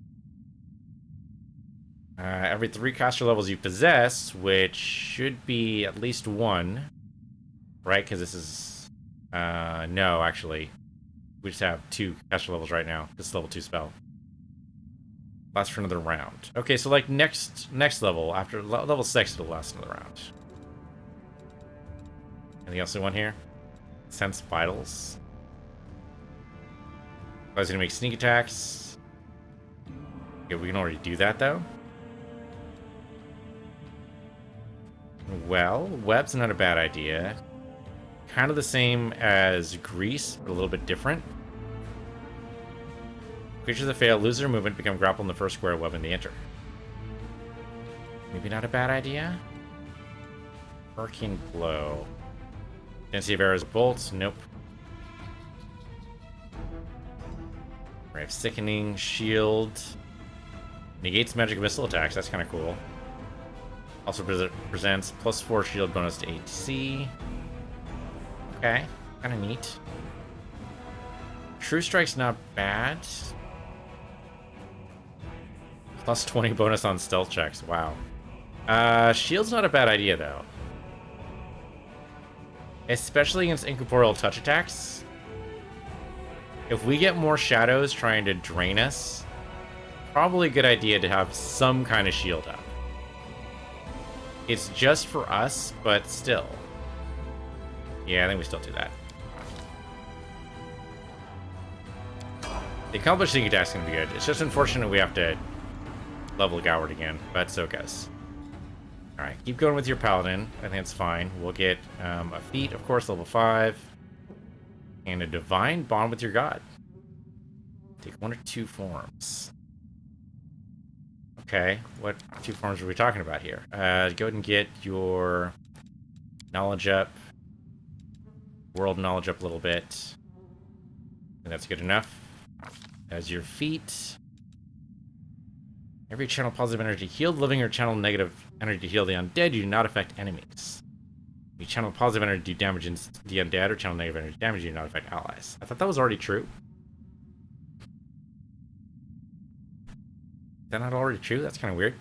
Every 3 caster levels you possess, which should be at least 1, right? Because this is... no, actually. We just have 2 caster levels right now. This is level 2 spell. Lasts for another round. Okay, so like next level, after level 6, it'll last another round. Anything else we want here? Sense Vitals. I was going to make sneak attacks. Okay, we can already do that, though. Well, web's not a bad idea. kind of the same as Grease, but a little bit different. Creatures that fail lose their movement, become grappled in the first square weapon they enter. Maybe not a bad idea. Hurricane Blow. Density of arrows, bolts. Nope. We have Sickening, Shield. Negates magic missile attacks. That's kind of cool. Also presents +4 shield bonus to AC. Okay, kind of neat. True Strike's not bad. +20 bonus on stealth checks. Wow. Shield's not a bad idea, though. Especially against incorporeal touch attacks. If we get more shadows trying to drain us, probably a good idea to have some kind of shield up. It's just for us, but still. Yeah, I think we still do that. The accomplished sneak attack's gonna be good. It's just unfortunate we have to level Goward again, but so goes. Alright, keep going with your Paladin. I think it's fine. We'll get a feat, of course, level 5. And a Divine Bond with your God. Take 1 or 2 forms. Okay, what 2 forms are we talking about here? Go ahead and get your knowledge up. World knowledge up a little bit. And that's good enough. As your feat. Every channel positive energy healed living or channel negative energy heal the undead. You do not affect enemies. You channel positive energy do damage in the undead or channel negative energy damage. You do not affect allies. I thought that was already true. Is that not already true? That's kind of weird.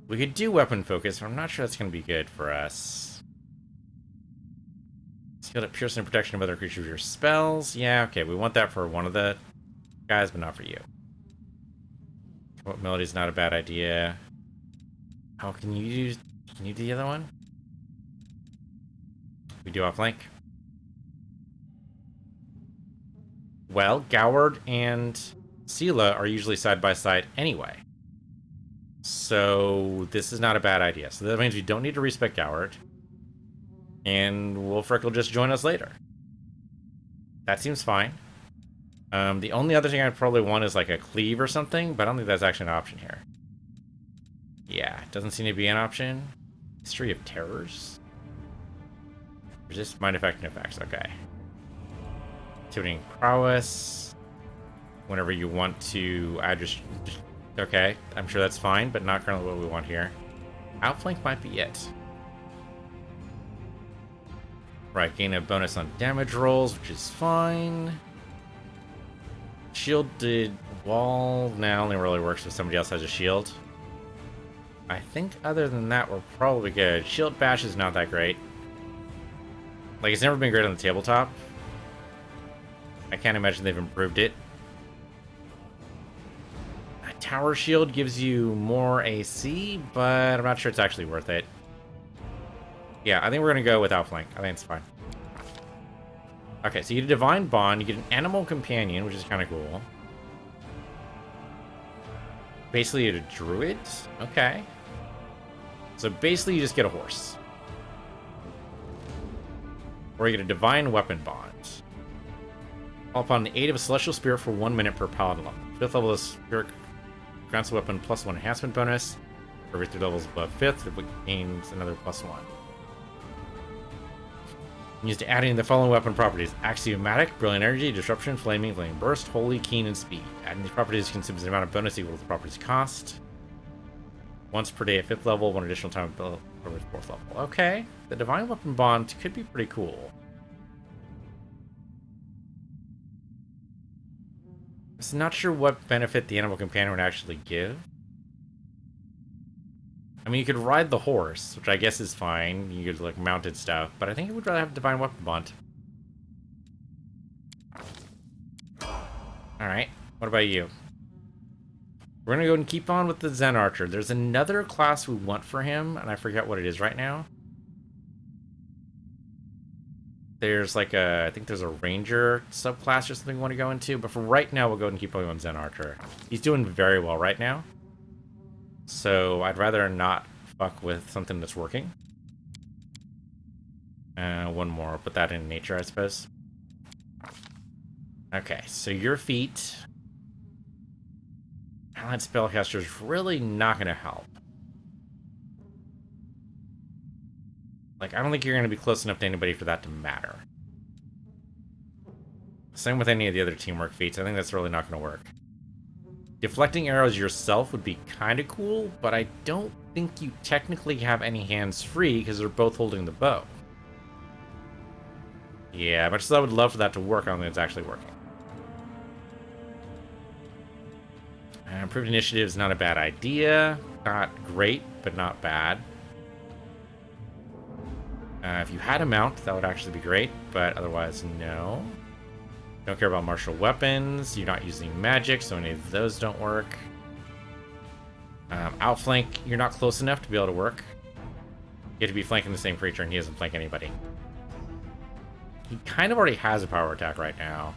We could do weapon focus, but I'm not sure that's going to be good for us. Skill at piercing and protection of other creatures with your spells. Yeah, okay, we want that for one of the guys, but not for you. What melody is not a bad idea. How can you do the other one? We do offlink. Well, Goward and Sela are usually side by side anyway. So this is not a bad idea. So that means we don't need to respec Goward. And Wolfric will just join us later. That seems fine. The only other thing I'd probably want is like a cleave or something, but I don't think that's actually an option here. Yeah, it doesn't seem to be an option. History of Terrors. Resist mind effect and effects. Okay. Activating prowess. Whenever you want to add your... Okay, I'm sure that's fine, but not currently what we want here. Outflank might be it. Right, gain a bonus on damage rolls, which is fine. Shielded wall now only really works if somebody else has a shield. I think other than that, we're probably good. Shield bash is not that great. Like, it's never been great on the tabletop. I can't imagine they've improved it. A tower shield gives you more AC, but I'm not sure it's actually worth it. Yeah, I think we're going to go with Outflank. I think it's fine. Okay, so you get a Divine Bond. You get an Animal Companion, which is kind of cool. Basically, a Druid. Okay. So basically, you just get a horse. Or you get a Divine Weapon Bond. Call upon the aid of a Celestial Spirit for 1 minute per Paladin level. 5th level of Spirit grants a weapon +1 enhancement bonus. For every 3 levels above 5th, it gains another +1. Used to adding the following weapon properties: Axiomatic, Brilliant Energy, Disruption, Flaming, Flaming Burst, Holy, Keen, and Speed. Adding these properties consumes the amount of bonus equal to the property's cost. Once per day at 5th level, 1 additional time at 4th level. Okay, the Divine Weapon Bond could be pretty cool. I'm not sure what benefit the Animal Companion would actually give. I mean, you could ride the horse, which I guess is fine. You could, like, mounted stuff. But I think I would rather have Divine Weapon Bond. Alright, what about you? We're gonna go and keep on with the Zen Archer. There's another class we want for him, and I forget what it is right now. There's like a... I think there's a Ranger subclass or something we want to go into. But for right now, we'll go ahead and keep on Zen Archer. He's doing very well right now. So I'd rather not fuck with something that's working. One more. Put that in nature, I suppose. Okay, so your feat. Allied Spellcaster is really not going to help. Like, I don't think you're going to be close enough to anybody for that to matter. Same with any of the other teamwork feats. I think that's really not going to work. Deflecting arrows yourself would be kind of cool, but I don't think you technically have any hands free because they're both holding the bow. Yeah, much as I would love for that to work, I don't think it's actually working. Improved initiative is not a bad idea. Not great, but not bad. If you had a mount, that would actually be great, but otherwise, no. Don't care about martial weapons. You're not using magic, so any of those don't work. Outflank, you're not close enough to be able to work. You have to be flanking the same creature, and he doesn't flank anybody. He kind of already has a power attack right now.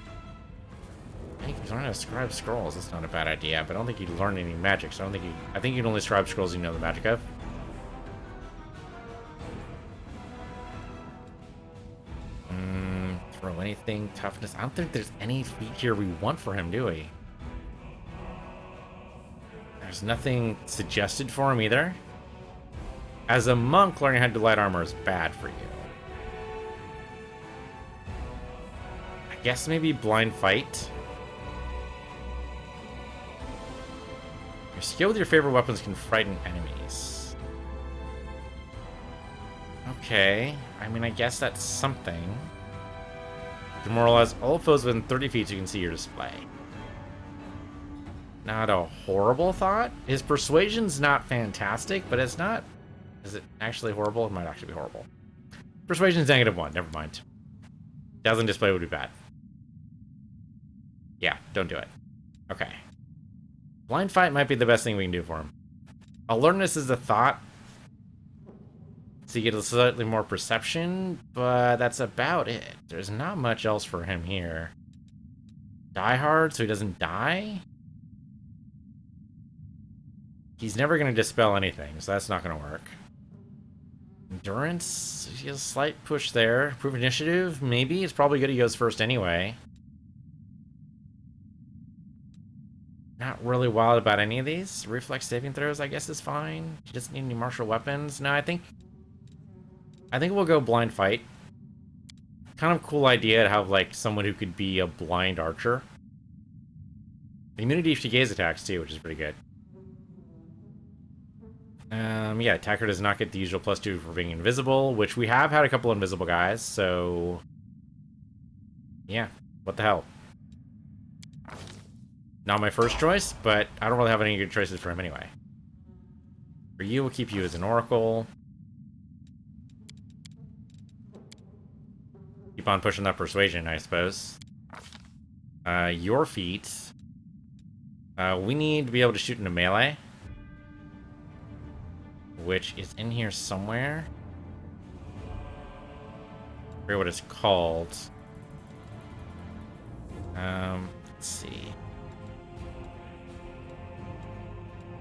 I think he's learning how to scribe scrolls. That's not a bad idea, but I don't think you'd learn any magic, so I think you'd only scribe scrolls you know the magic of. Throw anything, toughness. I don't think there's any feat here we want for him, do we? There's nothing suggested for him either. As a monk, learning how to do light armor is bad for you. I guess maybe blind fight. Your skill with your favorite weapons can frighten enemies. Okay, I mean, I guess that's something. Demoralize all foes within 30 feet so you can see your display. Not a horrible thought. His persuasion's not fantastic, but it's not... Is it actually horrible? It might actually be horrible. Persuasion's -1. Never mind. Dazzling display would be bad. Yeah, don't do it. Okay. Blind fight might be the best thing we can do for him. Alertness is a thought. So you get a slightly more perception, but that's about it. There's not much else for him here. Die hard so he doesn't die? He's never going to dispel anything, so that's not going to work. Endurance, he has a slight push there. Improve initiative, maybe. It's probably good he goes first anyway. Not really wild about any of these. Reflex saving throws, I guess, is fine. He doesn't need any martial weapons. No, I think we'll go blind fight. Kind of cool idea to have, like, someone who could be a blind archer. Immunity to gaze attacks, too, which is pretty good. Yeah, attacker does not get the usual +2 for being invisible, which we have had a couple invisible guys, so... Yeah, what the hell. Not my first choice, but I don't really have any good choices for him anyway. For you, we'll keep you as an oracle. Keep on pushing that persuasion, I suppose. Your feat. We need to be able to shoot into melee. Which is in here somewhere. I forget what it's called. Let's see.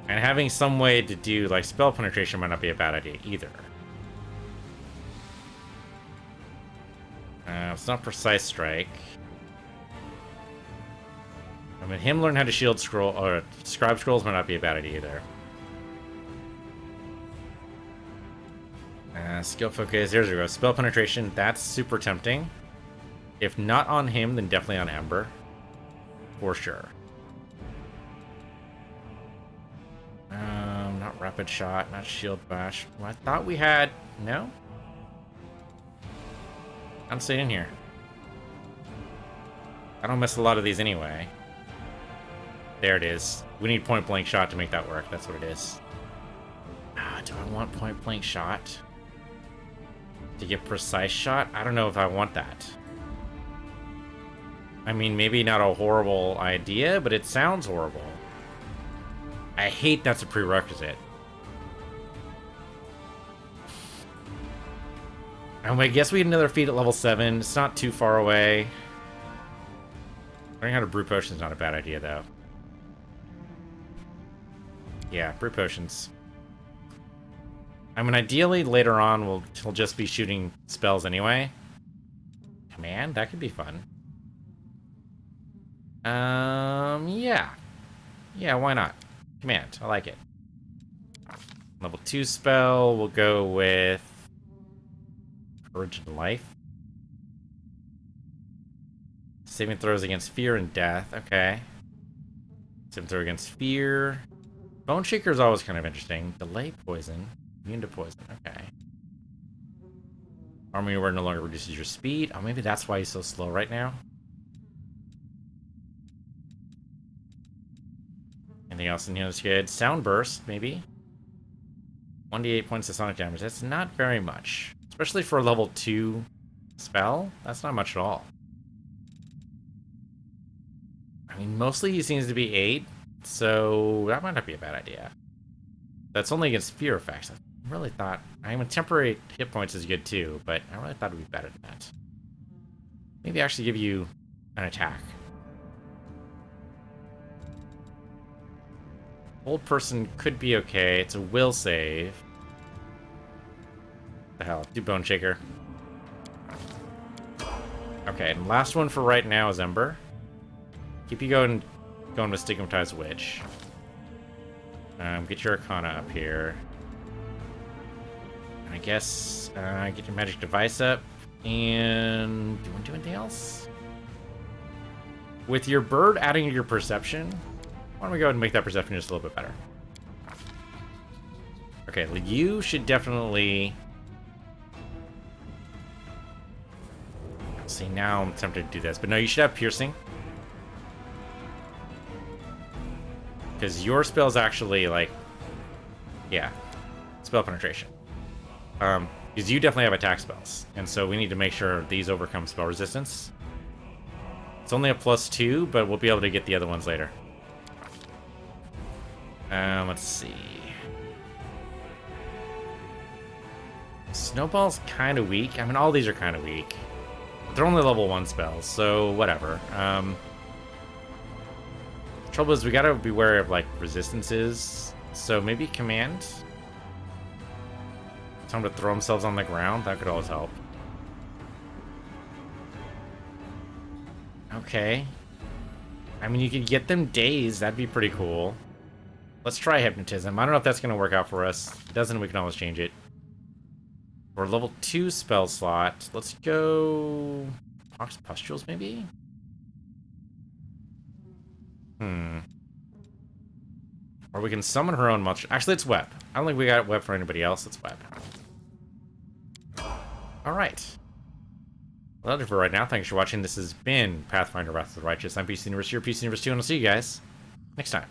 And having some way to do, like, spell penetration might not be a bad idea either. It's not precise strike. I mean, him learn how to shield scroll or scribe scrolls might not be a bad idea either. Skill focus. There's we go. Spell penetration. That's super tempting. If not on him, then definitely on Ember, for sure. Not rapid shot. Not shield bash. Well, I thought we had. No. I don't see it in here. I don't miss a lot of these anyway. There it is. We need point blank shot to make that work. That's what it is. Do I want point blank shot? To get precise shot? I don't know if I want that. I mean, maybe not a horrible idea, but it sounds horrible. I hate that's a prerequisite. I guess we had another feat at level 7. It's not too far away. Learning how to brew potions is not a bad idea, though. Yeah, brew potions. I mean, ideally, later on, he'll just be shooting spells anyway. Command? That could be fun. Yeah. Yeah, why not? Command. I like it. Level 2 spell, we'll go with Courage and Life. Saving throws against fear and death. Okay. Saving throw against fear. Bone Shaker is always kind of interesting. Delay poison. Immune to poison. Okay. Armor word no longer reduces your speed. Oh, maybe that's why he's so slow right now. Anything else in here that's good? Sound Burst, maybe. 1d8 points of sonic damage. That's not very much. Especially for a level 2 spell. That's not much at all. I mean, mostly he seems to be 8, so that might not be a bad idea. That's only against fear effects. I really thought... I mean, temporary hit points is good too, but I really thought it would be better than that. Maybe actually give you an attack. Old person could be okay. It's a will save. What the hell? Do Bone Shaker. Okay, and last one for right now is Ember. Keep you going with Stigmatized Witch. Get your Arcana up here. And I guess get your Magic Device up. And do you want to do anything else? With your bird adding to your perception, why don't we go ahead and make that perception just a little bit better? Okay, you should definitely... See, now I'm tempted to do this, but no, you should have Piercing. Because your spell's actually, like... Yeah. Spell Penetration. Because you definitely have attack spells. And so we need to make sure these overcome spell resistance. It's only a +2, but we'll be able to get the other ones later. Let's see. Snowball's kind of weak. I mean, all these are kind of weak. But they're only level 1 spells, so whatever. Trouble is, we gotta be wary of, like, resistances. So maybe Command? Tell them to throw themselves on the ground? That could always help. Okay. I mean, you could get them dazed. That'd be pretty cool. Let's try Hypnotism. I don't know if that's going to work out for us. If it doesn't, we can always change it. For a level 2 spell slot, let's go... Pox Pustules, maybe? Or we can summon her own monster. Actually, it's Web. I don't think we got Web for anybody else. It's Web. Alright. Well, that'll do for right now. Thanks for watching. This has been Pathfinder Wrath of the Righteous. I'm PC Universe, your PC Universe 2, and I'll see you guys next time.